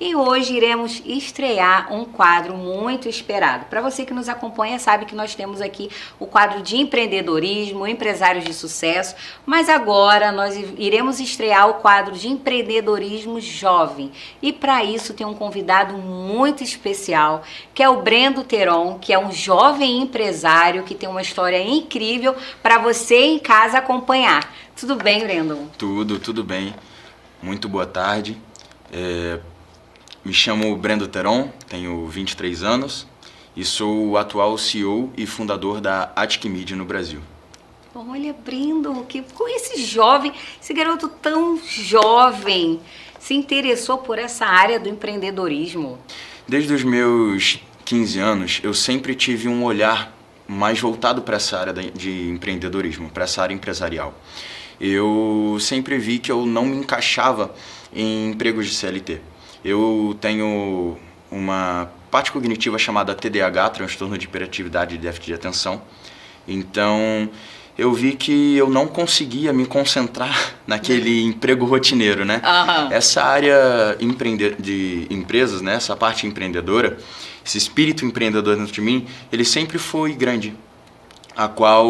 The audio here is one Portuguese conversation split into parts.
e hoje iremos estrear um quadro muito esperado. Para você que nos acompanha sabe que nós temos aqui o quadro de empreendedorismo, empresários de sucesso, mas agora nós iremos estrear o quadro de empreendedorismo jovem e para isso tem um convidado muito especial que é o Brendo Teron, que é um jovem empresário que tem uma história incrível para você em casa acompanhar. Tudo bem, Brendo? Tudo bem. Muito boa tarde. Me chamo Brendo Teron, tenho 23 anos e sou o atual CEO e fundador da Attic Media no Brasil. Olha, Brendo, com esse garoto tão jovem, se interessou por essa área do empreendedorismo? Desde os meus 15 anos, eu sempre tive um olhar mais voltado para essa área de empreendedorismo, para essa área empresarial. Eu sempre vi que eu não me encaixava em empregos de CLT. Eu tenho uma parte cognitiva chamada TDAH, transtorno de hiperatividade e déficit de atenção. Então, eu vi que eu não conseguia me concentrar naquele emprego rotineiro, né? Essa área de empresas, né? Essa parte empreendedora, esse espírito empreendedor dentro de mim, ele sempre foi grande. A qual,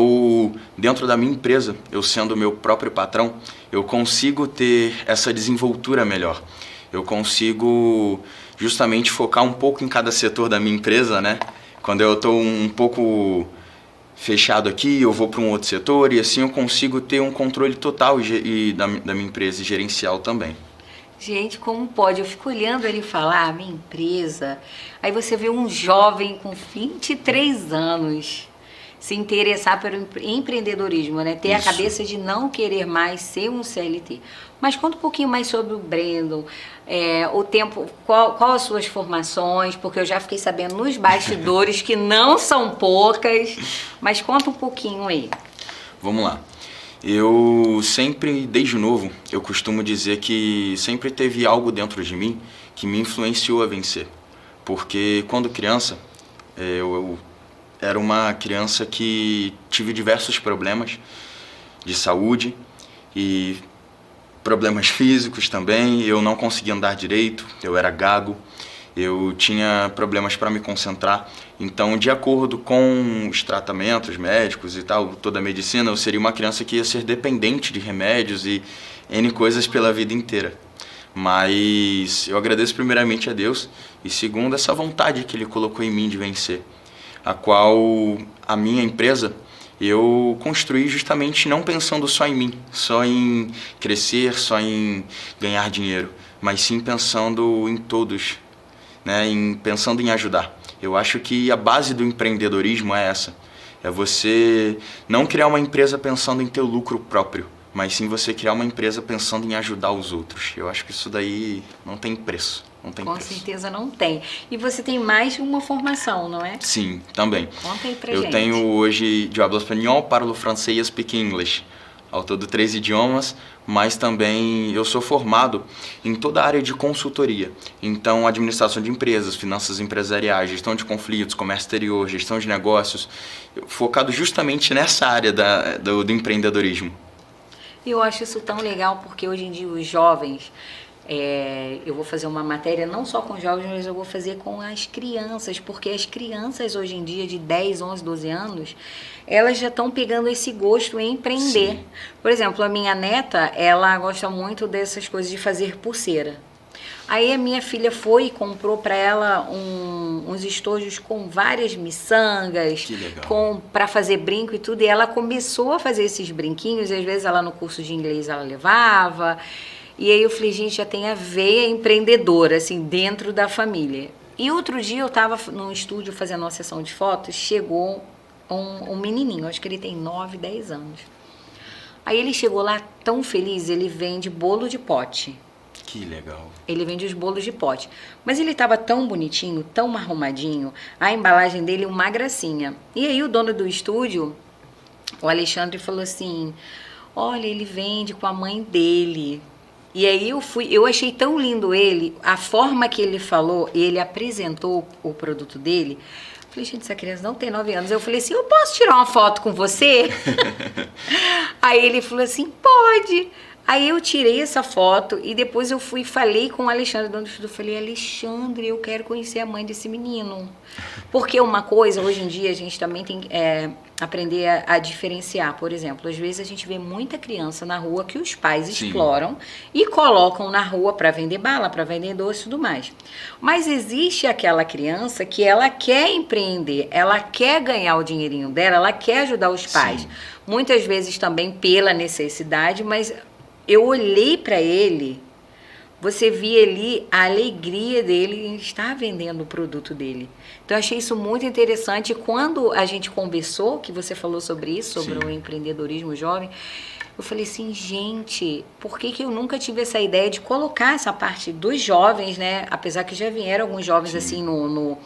dentro da minha empresa, eu sendo o meu próprio patrão, eu consigo ter essa desenvoltura melhor. Eu consigo justamente focar um pouco em cada setor da minha empresa, né? Quando eu estou um pouco fechado aqui, eu vou para um outro setor e assim eu consigo ter um controle total da minha empresa e gerencial também. Gente, como pode? Eu fico olhando ele falar, minha empresa, aí você vê um jovem com 23 anos se interessar pelo empreendedorismo, né? Ter Isso. a cabeça de não querer mais ser um CLT. Mas conta um pouquinho mais sobre o Brendo, o tempo, qual as suas formações, porque eu já fiquei sabendo nos bastidores que não são poucas, mas conta um pouquinho aí. Vamos lá. Eu sempre, desde novo, eu costumo dizer que sempre teve algo dentro de mim que me influenciou a vencer. Porque quando criança, eu era uma criança que tive diversos problemas de saúde e problemas físicos também. Eu não conseguia andar direito, eu era gago, eu tinha problemas para me concentrar. Então, de acordo com os tratamentos médicos e tal, toda a medicina, eu seria uma criança que ia ser dependente de remédios e N coisas pela vida inteira. Mas eu agradeço primeiramente a Deus e segundo essa vontade que Ele colocou em mim de vencer, a qual a minha empresa eu construí justamente não pensando só em mim, só em crescer, só em ganhar dinheiro, mas sim pensando em todos, né? Pensando em ajudar. Eu acho que a base do empreendedorismo é essa, é você não criar uma empresa pensando em teu lucro próprio, mas sim você criar uma empresa pensando em ajudar os outros. Eu acho que isso daí não tem preço. Com certeza não tem. E você tem mais de uma formação, não é? Sim, também. Conta aí pra gente. Eu tenho hoje, eu hablo espanhol, parlo francês e speak English. Ao todo 3 idiomas, mas também eu sou formado em toda a área de consultoria. Então, administração de empresas, finanças empresariais, gestão de conflitos, comércio exterior, gestão de negócios, focado justamente nessa área do empreendedorismo. Eu acho isso tão legal porque hoje em dia os jovens... eu vou fazer uma matéria não só com jovens, mas eu vou fazer com as crianças, porque as crianças hoje em dia de 10, 11, 12 anos, elas já estão pegando esse gosto em empreender. Sim. Por exemplo, a minha neta, ela gosta muito dessas coisas de fazer pulseira. Aí a minha filha foi e comprou para ela uns estojos com várias miçangas, para fazer brinco e tudo, e ela começou a fazer esses brinquinhos, e às vezes ela no curso de inglês ela levava. E aí eu falei, gente, já tem a veia empreendedora, assim, dentro da família. E outro dia eu estava num estúdio fazendo uma sessão de fotos, chegou um menininho, acho que ele tem 9, 10 anos. Aí ele chegou lá tão feliz, ele vende bolo de pote. Que legal. Ele vende os bolos de pote. Mas ele estava tão bonitinho, tão arrumadinho, a embalagem dele uma gracinha. E aí o dono do estúdio, o Alexandre, falou assim, olha, ele vende com a mãe dele. E aí eu achei tão lindo ele, a forma que ele falou, ele apresentou o produto dele. Falei, gente, essa criança não tem 9 anos. Eu falei assim, eu posso tirar uma foto com você? Aí ele falou assim, pode. Aí eu tirei essa foto e depois eu fui e falei com o Alexandre, dono do estudo, eu falei, Alexandre, eu quero conhecer a mãe desse menino. Porque uma coisa, hoje em dia, a gente também tem que aprender a diferenciar. Por exemplo, às vezes a gente vê muita criança na rua que os pais exploram e colocam na rua para vender bala, para vender doce e tudo mais. Mas existe aquela criança que ela quer empreender, ela quer ganhar o dinheirinho dela, ela quer ajudar os pais. Sim. Muitas vezes também pela necessidade, mas eu olhei para ele, você via ali a alegria dele em estar vendendo o produto dele. Então, eu achei isso muito interessante. Quando a gente conversou, que você falou sobre isso, sobre o empreendedorismo jovem, eu falei assim, gente, por que eu nunca tive essa ideia de colocar essa parte dos jovens, né? Apesar que já vieram alguns jovens assim no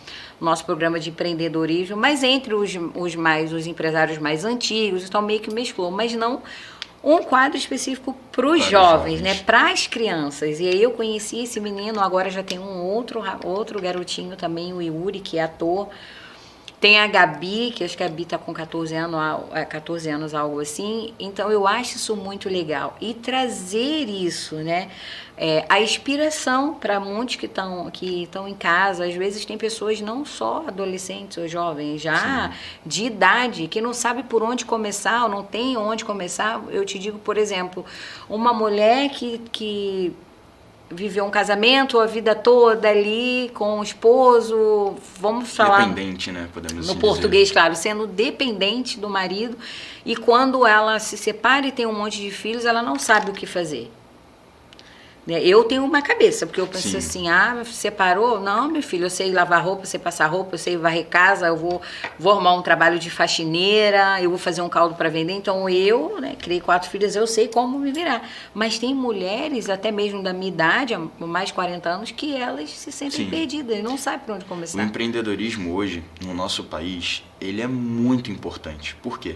nosso programa de empreendedorismo, mas entre os empresários mais antigos, então meio que mesclou, mas não um quadro específico para os jovens, né? Para as crianças. E aí eu conheci esse menino, agora já tem um outro garotinho também, o Yuri, que é ator. Tem a Gabi, que acho que a Gabi está com 14 anos, algo assim. Então, eu acho isso muito legal. E trazer isso, né? A inspiração para muitos que estão em casa. Às vezes, tem pessoas, não só adolescentes ou jovens, já de idade, que não sabe por onde começar, ou não tem onde começar. Eu te digo, por exemplo, uma mulher que viveu um casamento a vida toda ali com o esposo, vamos falar... Dependente, né? Podemos no dizer. português, claro, sendo dependente do marido. E quando ela se separa e tem um monte de filhos, ela não sabe o que fazer. Eu tenho uma cabeça, porque eu penso assim, separou? Não, meu filho, eu sei lavar roupa, eu sei passar roupa, eu sei varrer casa, eu vou arrumar um trabalho de faxineira, eu vou fazer um caldo para vender. Então eu, né, criei 4 filhas, eu sei como me virar. Mas tem mulheres, até mesmo da minha idade, há mais de 40 anos, que elas se sentem perdidas, não sabem por onde começar. O empreendedorismo hoje, no nosso país, ele é muito importante. Por quê?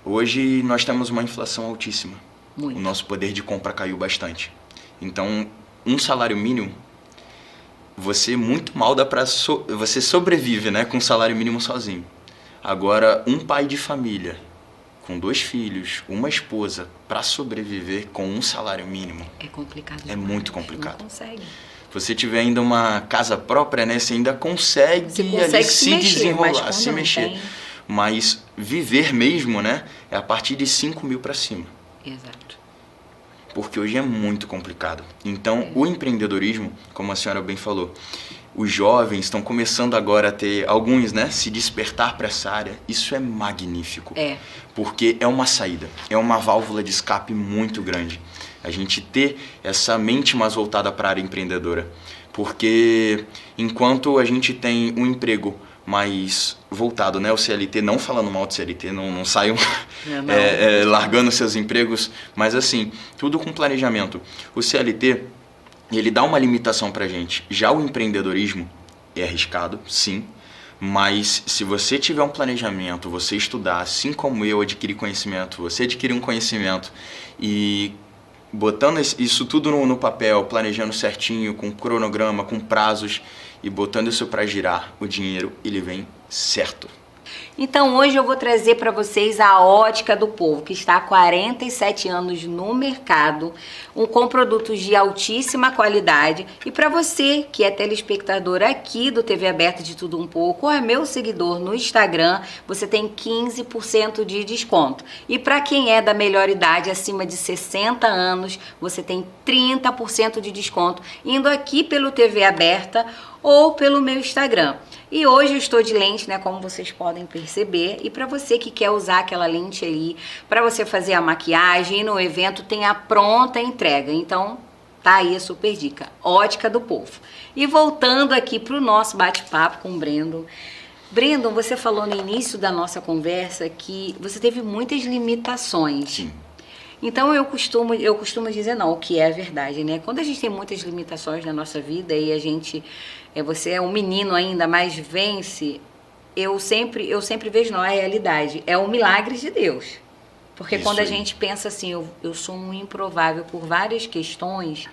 Hoje nós temos uma inflação altíssima. Muito. O nosso poder de compra caiu bastante. Então, um salário mínimo, você muito mal dá pra... você sobrevive, né, com um salário mínimo sozinho. Agora, um pai de família, com 2 filhos, uma esposa, para sobreviver com um salário mínimo... É complicado. É muito complicado. Não consegue. Se você tiver ainda uma casa própria, né, você ainda consegue ali se desenrolar, se mexer. Mas viver mesmo, né, é a partir de 5 mil para cima. Exato. Porque hoje é muito complicado. Então, o empreendedorismo, como a senhora bem falou, os jovens estão começando agora a ter, alguns, né, se despertar para essa área. Isso é magnífico. Porque é uma saída, é uma válvula de escape muito grande. A gente ter essa mente mais voltada para a área empreendedora. Porque enquanto a gente tem um emprego mais voltado, né, o CLT, não falando mal de CLT, não saiam largando seus empregos, mas assim, tudo com planejamento. O CLT, ele dá uma limitação pra gente. Já o empreendedorismo é arriscado, sim, mas se você tiver um planejamento, você estudar, assim como eu adquirir conhecimento, você adquirir um conhecimento e botando isso tudo no papel, planejando certinho, com cronograma, com prazos e botando isso para girar, o dinheiro ele vem certo. Então hoje eu vou trazer para vocês a Ótica do Povo, que está há 47 anos no mercado, com produtos de altíssima qualidade. E para você que é telespectador aqui do TV Aberta de Tudo Um Pouco, ou é meu seguidor no Instagram, você tem 15% de desconto. E para quem é da melhor idade, acima de 60 anos, você tem 30% de desconto, indo aqui pelo TV Aberta ou pelo meu Instagram. E hoje eu estou de lente, né, como vocês podem perceber, e para você que quer usar aquela lente ali, para você fazer a maquiagem, e no evento tem a pronta entrega. Então, tá aí a super dica, Ótica do Povo. E voltando aqui para o nosso bate-papo com o Brandon. Brandon, você falou no início da nossa conversa que você teve muitas limitações. Sim. Então eu costumo dizer não, o que é a verdade, né? Quando a gente tem muitas limitações na nossa vida e a gente, você é um menino ainda, mas vence, eu sempre vejo não, a realidade, é um milagre de Deus. Porque Isso quando a aí. gente pensa assim, eu sou um improvável por várias questões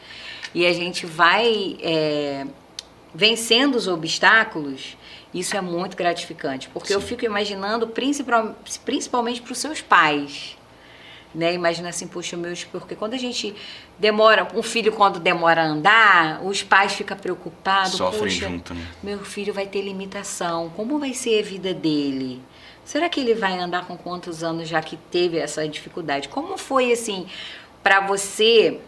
e a gente vai vencendo os obstáculos, isso é muito gratificante. Porque eu fico imaginando principalmente para os seus pais. né? Imagina assim, poxa, porque quando a gente demora, um filho quando demora a andar, os pais ficam preocupados. Sofrem poxa, junto, né? meu filho vai ter limitação, como vai ser a vida dele? Será que ele vai andar com quantos anos já que teve essa dificuldade? Como foi assim para você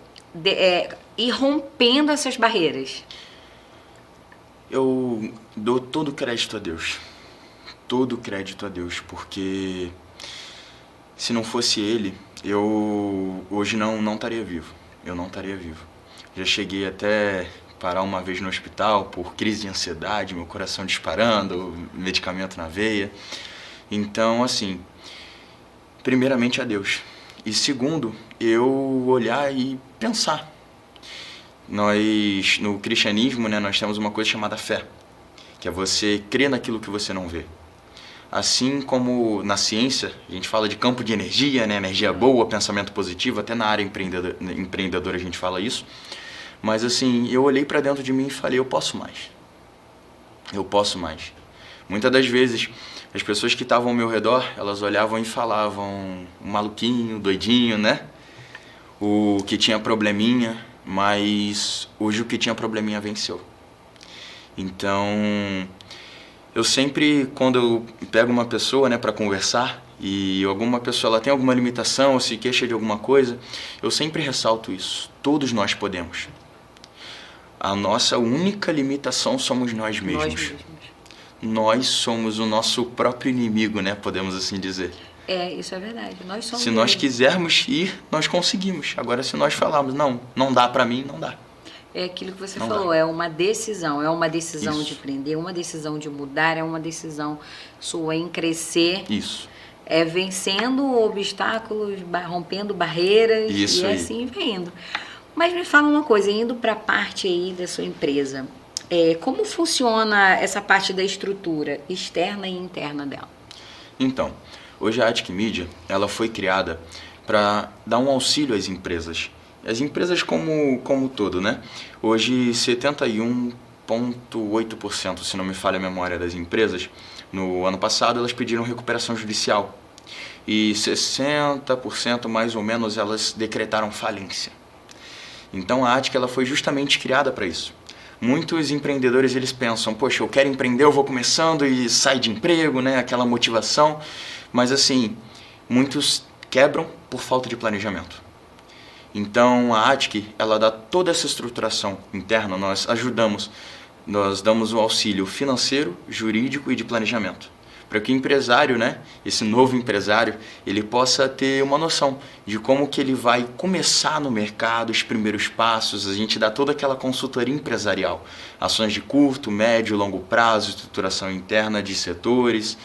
ir rompendo essas barreiras? Eu dou todo o crédito a Deus. Todo o crédito a Deus, porque se não fosse Ele, eu hoje não estaria vivo. Eu não estaria vivo. Já cheguei até parar uma vez no hospital por crise de ansiedade, meu coração disparando, medicamento na veia. Então, assim, primeiramente a Deus. E segundo, eu olhar e pensar. Nós, no cristianismo, né, nós temos uma coisa chamada fé, que é você crer naquilo que você não vê. Assim como na ciência, a gente fala de campo de energia, né, energia boa, pensamento positivo, até na área empreendedora a gente fala isso. Mas assim, eu olhei para dentro de mim e falei, eu posso mais. Eu posso mais. Muitas das vezes, as pessoas que estavam ao meu redor, elas olhavam e falavam, maluquinho, doidinho, né? O que tinha probleminha, mas hoje o que tinha probleminha venceu. Então, eu sempre, quando eu pego uma pessoa, né, para conversar, e alguma pessoa ela tem alguma limitação ou se queixa de alguma coisa, eu sempre ressalto isso. Todos nós podemos. A nossa única limitação somos nós mesmos. Nós somos o nosso próprio inimigo, né? Podemos assim dizer. Isso é verdade. Nós somos. Se nós quisermos ir, nós conseguimos. Agora, se nós falarmos, não dá para mim, não dá. É aquilo que você falou, é uma decisão Isso. de aprender, uma decisão de mudar, é uma decisão sua em crescer. Isso. É vencendo obstáculos, rompendo barreiras. Isso e aí. assim vem indo. Mas me fala uma coisa, indo para a parte aí da sua empresa, como funciona essa parte da estrutura externa e interna dela? Então, hoje a Attic Media, ela foi criada para dar um auxílio às empresas. As empresas como todo, né? Hoje, 71,8%, se não me falha a memória, das empresas, no ano passado, elas pediram recuperação judicial. E 60% mais ou menos, elas decretaram falência. Então a Attic, ela foi justamente criada para isso. Muitos empreendedores, eles pensam, poxa, eu quero empreender, eu vou começando e sai de emprego, né? Aquela motivação. Mas assim, muitos quebram por falta de planejamento. Então a Attic, ela dá toda essa estruturação interna, nós damos o auxílio financeiro, jurídico e de planejamento. Para que o empresário, né, esse novo empresário, ele possa ter uma noção de como que ele vai começar no mercado, os primeiros passos. A gente dá toda aquela consultoria empresarial, ações de curto, médio e longo prazo, estruturação interna de setores,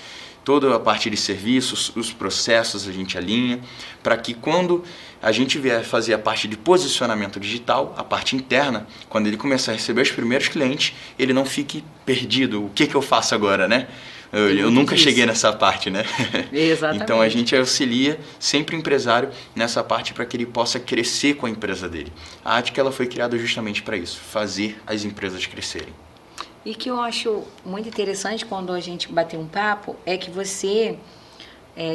toda a parte de serviços, os processos a gente alinha, para que quando a gente vier fazer a parte de posicionamento digital, a parte interna, quando ele começar a receber os primeiros clientes, ele não fique perdido. O que eu faço agora, né? Eu nunca cheguei nessa parte, né? Exatamente. Então a gente auxilia sempre o empresário nessa parte para que ele possa crescer com a empresa dele. A Attic, ela foi criada justamente para isso, fazer as empresas crescerem. E que eu acho muito interessante quando a gente bater um papo é que você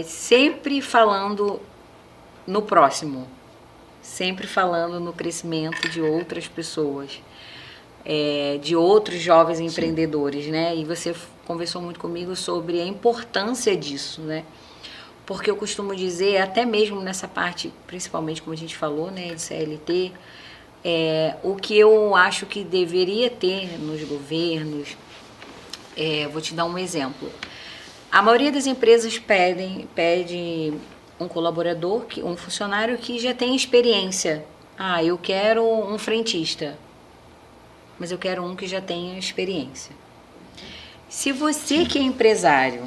sempre falando no próximo, sempre falando no crescimento de outras pessoas, de outros jovens empreendedores, né? E você conversou muito comigo sobre a importância disso, né? Porque eu costumo dizer, até mesmo nessa parte, principalmente como a gente falou, né, de CLT, o que eu acho que deveria ter nos governos, vou te dar um exemplo. A maioria das empresas pede um colaborador, um funcionário que já tem experiência. Ah, eu quero um frentista, mas eu quero um que já tenha experiência. Se você que é empresário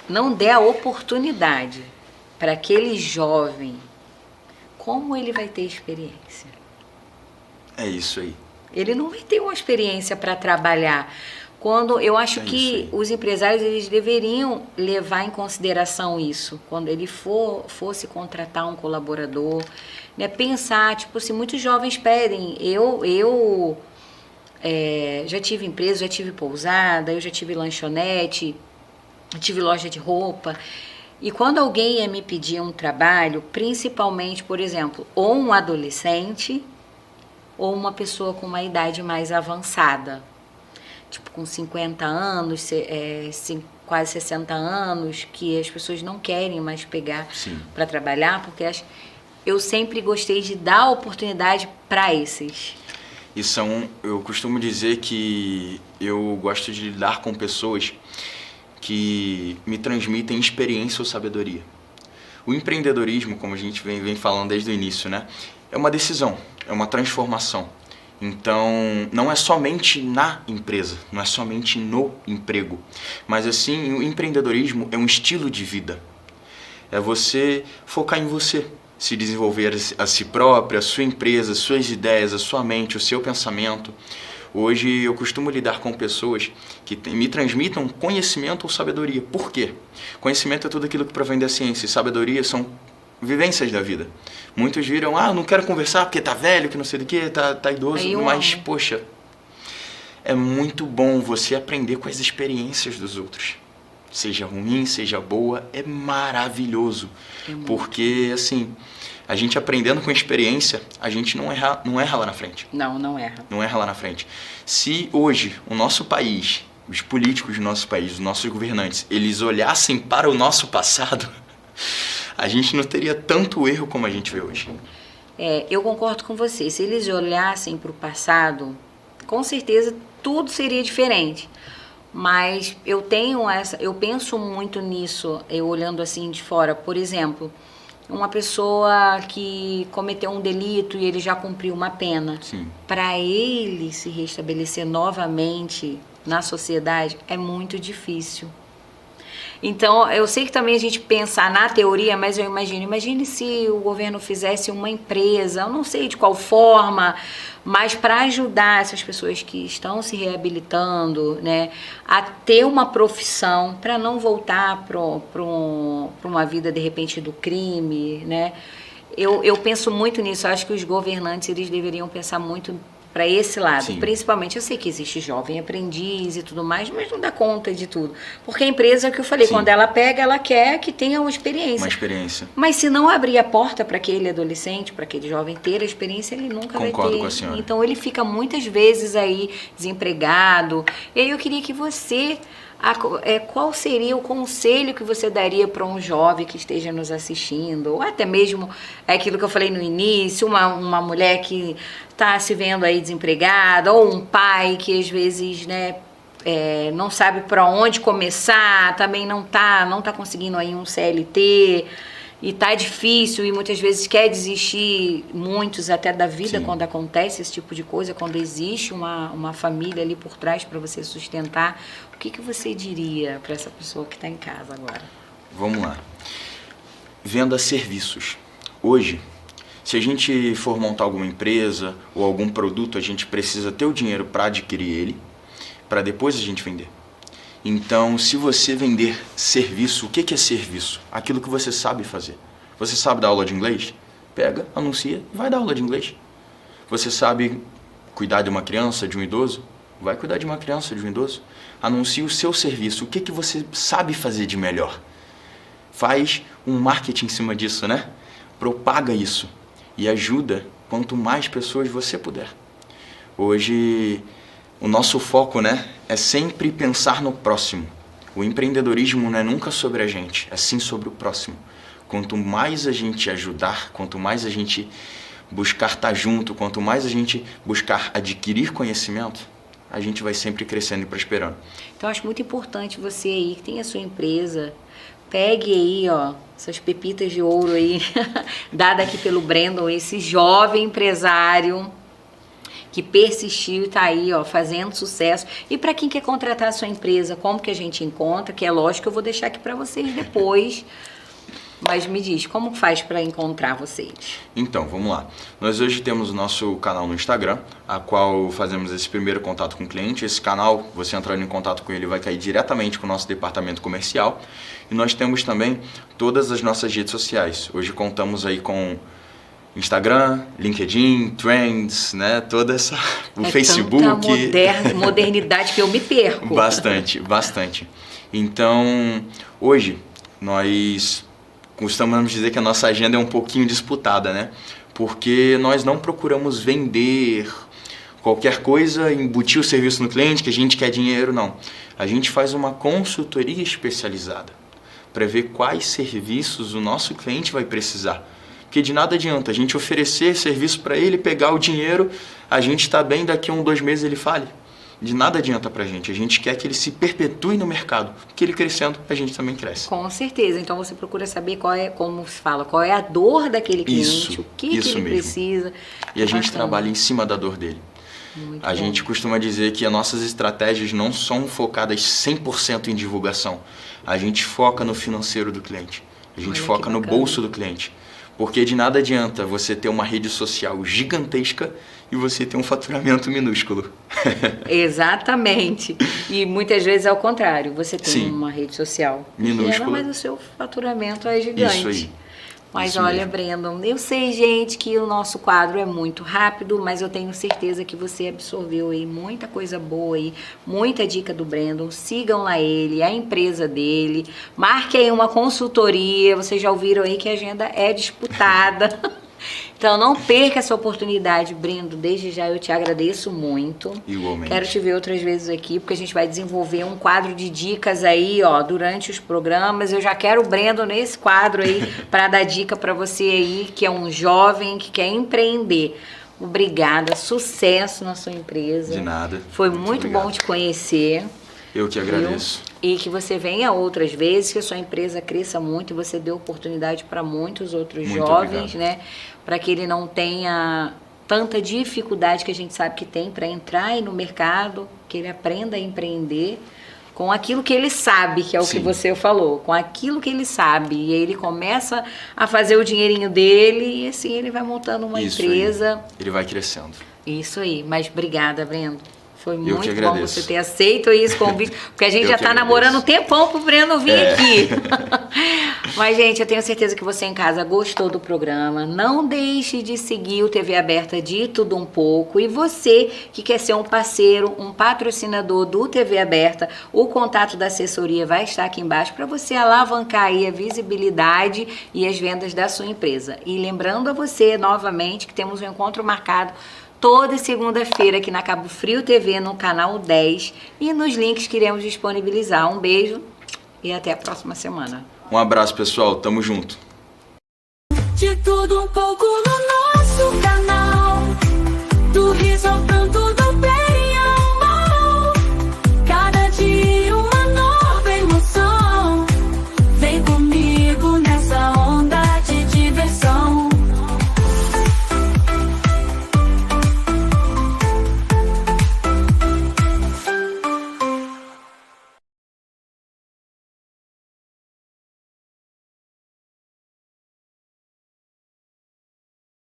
não der a oportunidade para aquele jovem, como ele vai ter experiência? É isso aí. Ele não vai ter uma experiência para trabalhar. Quando eu acho que os empresários eles deveriam levar em consideração isso, quando ele fosse contratar um colaborador, né, pensar, tipo assim, muitos jovens pedem, eu já tive empresa, já tive pousada, eu já tive lanchonete, tive loja de roupa, E quando alguém ia me pedir um trabalho, principalmente, por exemplo, ou um adolescente ou uma pessoa com uma idade mais avançada, tipo com 50 anos, quase 60 anos, que as pessoas não querem mais pegar para trabalhar, porque eu sempre gostei de dar oportunidade para esses. Eu costumo dizer que eu gosto de lidar com pessoas que me transmitem experiência ou sabedoria. O empreendedorismo, como a gente vem falando desde o início, né, é uma decisão, é uma transformação. Então, não é somente na empresa, não é somente no emprego, mas assim, o empreendedorismo é um estilo de vida. É você focar em você, se desenvolver a si próprio, a sua empresa, suas ideias, a sua mente, o seu pensamento. Hoje eu costumo lidar com pessoas que me transmitam conhecimento ou sabedoria. Por quê? Conhecimento é tudo aquilo que provém da ciência, e sabedoria são vivências da vida. Muitos viram, não quero conversar porque tá velho, que não sei do que, tá idoso, mas poxa, é muito bom você aprender com as experiências dos outros. Seja ruim, seja boa, é maravilhoso. Porque, assim, a gente aprendendo com experiência, a gente não erra lá na frente. Não erra. Não erra lá na frente. Se hoje o nosso país, os políticos do nosso país, os nossos governantes, eles olhassem para o nosso passado, a gente não teria tanto erro como a gente vê hoje. Eu concordo com você. Se eles olhassem para o passado, com certeza tudo seria diferente. Mas eu penso muito nisso, eu olhando assim de fora. Por exemplo, uma pessoa que cometeu um delito e ele já cumpriu uma pena. Para ele se restabelecer novamente na sociedade é muito difícil. Então, eu sei que também a gente pensa na teoria, mas eu imagine se o governo fizesse uma empresa, eu não sei de qual forma, mas para ajudar essas pessoas que estão se reabilitando, né, a ter uma profissão, para não voltar para uma vida, de repente, do crime, né? Eu penso muito nisso, eu acho que os governantes eles deveriam pensar muito para esse lado, principalmente. Eu sei que existe jovem aprendiz e tudo mais, mas não dá conta de tudo, porque a empresa, é o que eu falei, quando ela pega, ela quer que tenha uma experiência, mas se não abrir a porta para aquele adolescente, para aquele jovem ter a experiência, ele nunca vai ter. Concordo com a senhora. Então ele fica muitas vezes aí desempregado. E aí eu queria que você, qual seria o conselho que você daria para um jovem que esteja nos assistindo, ou até mesmo aquilo que eu falei no início, uma mulher que está se vendo aí desempregada, ou um pai que às vezes, né, não sabe para onde começar, também não tá conseguindo aí um CLT, e tá difícil, e muitas vezes quer desistir, muitos até da vida, quando acontece esse tipo de coisa, quando existe uma família ali por trás para você sustentar. O que você diria para essa pessoa que está em casa agora? Vamos lá. Venda serviços. Hoje, se a gente for montar alguma empresa ou algum produto, a gente precisa ter o dinheiro para adquirir ele, para depois a gente vender. Então, se você vender serviço, o que é serviço? Aquilo que você sabe fazer. Você sabe dar aula de inglês? Pega, anuncia e vai dar aula de inglês. Você sabe cuidar de uma criança, de um idoso? Vai cuidar de uma criança, de um idoso. Anuncie o seu serviço. O que você sabe fazer de melhor? Faz um marketing em cima disso, né? Propaga isso e ajuda quanto mais pessoas você puder. Hoje, o nosso foco, né, é sempre pensar no próximo. O empreendedorismo não é nunca sobre a gente, é sim sobre o próximo. Quanto mais a gente ajudar, quanto mais a gente buscar estar junto, quanto mais a gente buscar adquirir conhecimento, a gente vai sempre crescendo e prosperando. Então, eu acho muito importante você aí, que tem a sua empresa, pegue aí, essas pepitas de ouro aí, dada aqui pelo Brandon, esse jovem empresário que persistiu e está aí, fazendo sucesso. E para quem quer contratar a sua empresa, como que a gente encontra? Que é lógico que eu vou deixar aqui para vocês depois. Mas me diz, como faz para encontrar vocês? Então, vamos lá. Nós hoje temos o nosso canal no Instagram, a qual fazemos esse primeiro contato com o cliente. Esse canal, você entrando em contato com ele, vai cair diretamente com o nosso departamento comercial. E nós temos também todas as nossas redes sociais. Hoje contamos aí com Instagram, LinkedIn, Trends, né? Toda essa... O Facebook... Tanta modernidade que eu me perco. Bastante. Então, hoje... Nós costumamos dizer que a nossa agenda é um pouquinho disputada, né? Porque nós não procuramos vender qualquer coisa, embutir o serviço no cliente, que a gente quer dinheiro, não. A gente faz uma consultoria especializada para ver quais serviços o nosso cliente vai precisar. Porque de nada adianta a gente oferecer serviço para ele, pegar o dinheiro, a gente está bem, daqui a 1, 2 meses ele fale. De nada adianta pra gente. A gente quer que ele se perpetue no mercado. Porque ele crescendo, a gente também cresce. Com certeza. Então você procura saber qual é, como se fala, qual é a dor daquele cliente, o que ele mesmo precisa. E a gente trabalha em cima da dor dele. Muito a bom. gente costuma dizer que as nossas estratégias não são focadas 100% em divulgação. A gente foca no financeiro do cliente. A gente foca no bolso do cliente. Porque de nada adianta você ter uma rede social gigantesca e você ter um faturamento minúsculo. Exatamente. E muitas vezes é o contrário. Você tem Sim. uma rede social minúscula, mas o seu faturamento é gigante. Isso aí. Mas Isso olha, mesmo. Brandon, eu sei, gente, que o nosso quadro é muito rápido, mas eu tenho certeza que você absorveu aí muita coisa boa aí, muita dica do Brandon. Sigam lá ele, a empresa dele, marque aí uma consultoria. Vocês já ouviram aí que a agenda é disputada. Então não perca essa oportunidade, Brendo. Desde já eu te agradeço muito. Igualmente. Quero te ver outras vezes aqui, porque a gente vai desenvolver um quadro de dicas aí, ó, durante os programas. Eu já quero o Brendo nesse quadro aí para dar dica para você aí, que é um jovem que quer empreender. Obrigada, sucesso na sua empresa. De nada. Foi muito bom te conhecer. Eu que agradeço. E que você venha outras vezes, que a sua empresa cresça muito e você dê oportunidade para muitos outros Muito jovens, obrigado. né? Para que ele não tenha tanta dificuldade que a gente sabe que tem para entrar aí no mercado, que ele aprenda a empreender com aquilo que ele sabe, que é o Sim. que você falou, com aquilo que ele sabe. E aí ele começa a fazer o dinheirinho dele e assim ele vai montando uma Isso empresa. aí. Ele vai crescendo. Isso aí. Mas obrigada, Brendo. Foi Eu muito que bom agradeço. você ter aceito esse convite, porque a gente Eu já que está agradeço. namorando um tempão pro Breno vir aqui. Mas, gente, eu tenho certeza que você em casa gostou do programa. Não deixe de seguir o TV Aberta de Tudo Um Pouco. E você que quer ser um parceiro, um patrocinador do TV Aberta, o contato da assessoria vai estar aqui embaixo para você alavancar aí a visibilidade e as vendas da sua empresa. E lembrando a você, novamente, que temos um encontro marcado toda segunda-feira aqui na Cabo Frio TV, no canal 10, e nos links que iremos disponibilizar. Um beijo e até a próxima semana. Um abraço, pessoal. Tamo junto. De tudo um pouco no nosso canal, do riso ao pranto